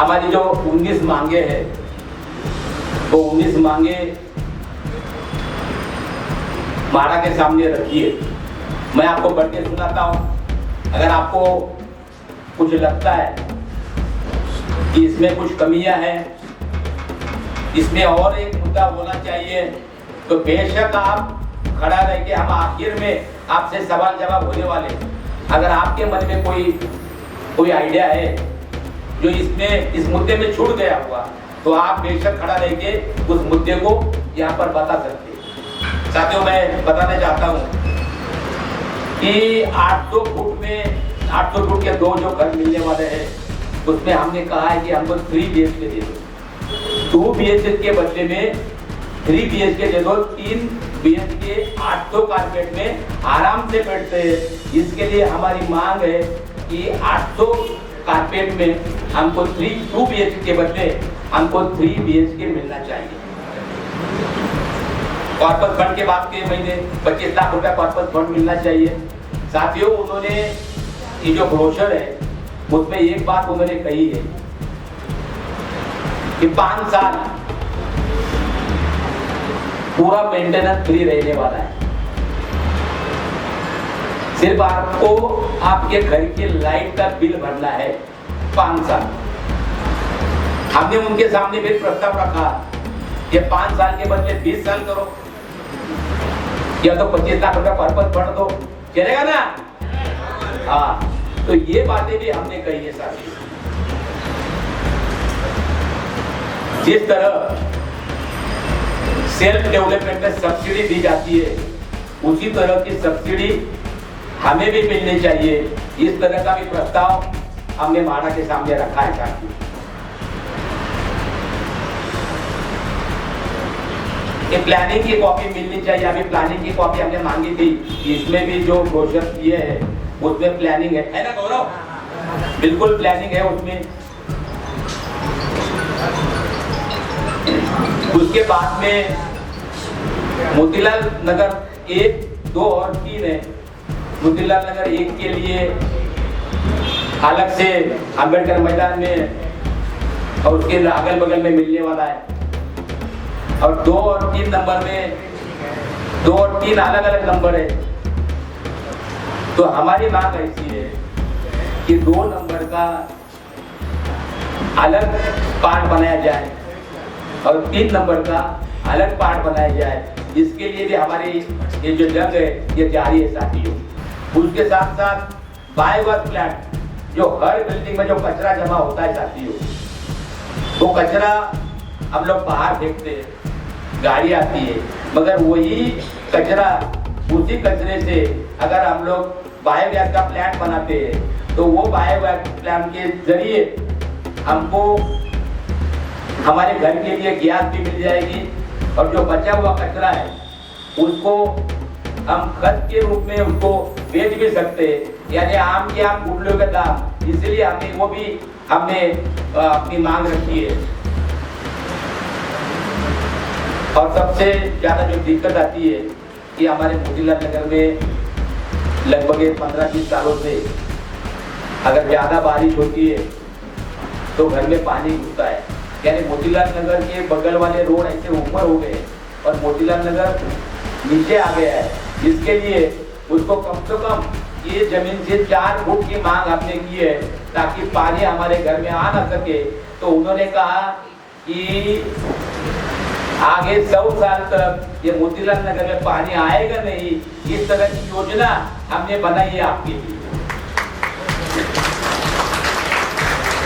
हमारी जो 19 मांगे हैं वो 19 मांगे माड़ा के सामने रखिए। मैं आपको बढ़ के सुनाता हूँ। अगर आपको कुछ लगता है कि इसमें कुछ कमियां हैं, इसमें और एक मुद्दा होना चाहिए, तो बेशक आप खड़ा रह के, हम आखिर में आपसे सवाल जवाब होने वाले। अगर आपके मन में कोई आइडिया है जो इसमें इस मुद्दे में छूट गया हुआ, तो आप बेशक खड़ा रह के उस मुद्दे को यहाँ पर बता सकते हैं। साथियों, मैं बताना चाहता हूँ कि 800 फुट में 800 फुट के 2 जो घर मिलने वाले हैं, उसमें हमने कहा है कि हमको 3 BHK दे दो। 2 BHK के बदले में 3 BHK दे दो। 3 BHK 800 कारपेट में आराम से बैठते हैं। इसके लिए हमारी मांग है कि 800 कारपेट में हमको 2 BHK के बदले हमको 3 BHK मिलना चाहिए। कॉर्पस फंड के बाद के महीने 25 लाख रुपया कॉर्पस फंड मिलना चाहिए। साथियों, उन्होंने ये जो ब्रोशर है उसमें एक बात उन्होंने कही है कि 5 साल पूरा मेंटेनेंस फ्री रहने वाला है। सिर्फ आपको आपके घर की लाइट का बिल भरना है 5 साल। हमने उनके सामने भी प्रस्ताव रखा, ये 5 साल के बदले 20 saal करो, या तो 25 लाख रुपया कॉर्पस फंड दो, चलेगा ना? हाँ, तो ये बातें भी हमने कही है साथी। जिस तरह सेल्फ डेवलपमेंट में सब्सिडी दी जाती है, उसी तरह की सब्सिडी हमें भी मिलनी चाहिए। इस तरह का भी प्रस्ताव हमने माड़ा के सामने रखा है साथी। ये प्लानिंग की कॉपी मिलनी चाहिए। अभी प्लानिंग की कॉपी हमने मांगी थी, इसमें भी जो ब्रोशर दिए है उसमें प्लानिंग है ना गौरव? बिल्कुल प्लानिंग है उसमें। उसके बाद में मोतीलाल नगर 1, 2 और 3 है। मोतीलाल नगर 1 के लिए अलग से अंबेडकर मैदान में और उसके अगल बगल में मिलने वाला है, और 2 और 3 नंबर में 2 और 3 अलग अलग नंबर है। तो हमारी मांग ऐसी है कि 2 नंबर का अलग पार्ट बनाया जाए और 3 नंबर का अलग पार्ट बनाया जाए। इसके लिए भी हमारी ये जो जंग है ये जारी है साथियों। उसके साथ साथ बायोगैस प्लांट, जो हर बिल्डिंग में जो कचरा जमा होता है साथियों, वो कचरा हम लोग बाहर फेंकते हैं, गाड़ी आती है, मगर वही कचरा, उसी कचरे से अगर हम लोग बायोगैस का प्लांट बनाते हैं तो वो बायोगैस प्लांट के जरिए हमको हमारे घर के लिए गैस भी मिल जाएगी, और जो बचा हुआ कचरा है उसको हम खत के रूप में उसको बेच भी सकते हैं, यानी आम के आम गुटलियों का दाम। इसलिए हमने वो भी अपनी मांग रखी है। और सबसे ज्यादा जो दिक्कत आती है कि हमारे मोतीलाल नगर में लगभग 15-20 सालों से अगर ज्यादा बारिश होती है तो घर में पानी घुसता है, यानी मोतीलाल नगर के बगल वाले रोड ऐसे ऊपर हो गए और मोतीलाल नगर नीचे आ गया है। इसके लिए उसको कम से कम ये जमीन से 4 फुट की मांग आपने की है ताकि पानी हमारे घर में आ ना सके। तो उन्होंने कहा कि आगे 100 साल तक ये मोतीलाल नगर में पानी आएगा नहीं, इस तरह की योजना हमने बनाई है आपके लिए।